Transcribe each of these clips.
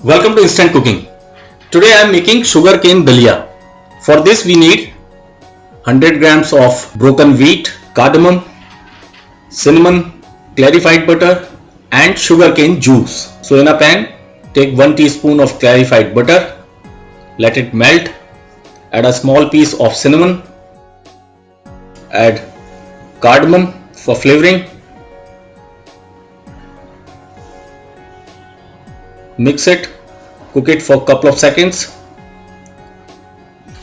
Welcome to Instant Cooking. Today I am making sugarcane dalia. For this we need 100 grams of broken wheat, cardamom, cinnamon, clarified butter and sugarcane juice. So in a pan, take 1 teaspoon of clarified butter, let it melt, add a small piece of cinnamon, add cardamom for flavoring, mix it, cook it for a couple of seconds.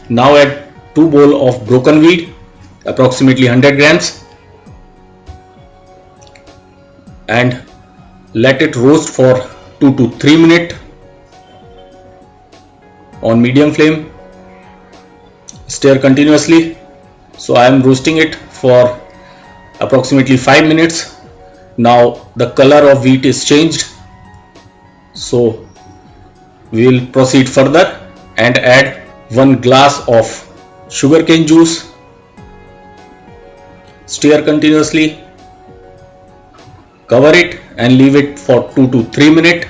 Now add 2 bowls of broken wheat, approximately 100 grams, and let it roast for 2 to 3 minutes on medium flame. Stir continuously. So I am roasting it for approximately 5 minutes. Now the color of wheat is changed. So we will proceed further and add 1 glass of sugarcane juice. Stir continuously, cover it and leave it for 2 to 3 minutes,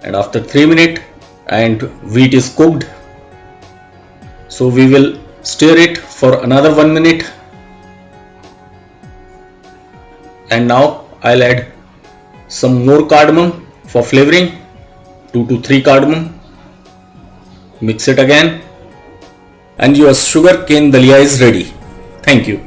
and after 3 minutes and wheat is cooked, so we will stir it for another 1 minute, and now I'll add some more cardamom for flavoring, 2 to 3 cardamom. Mix it again and your sugarcane dalia is ready. Thank you.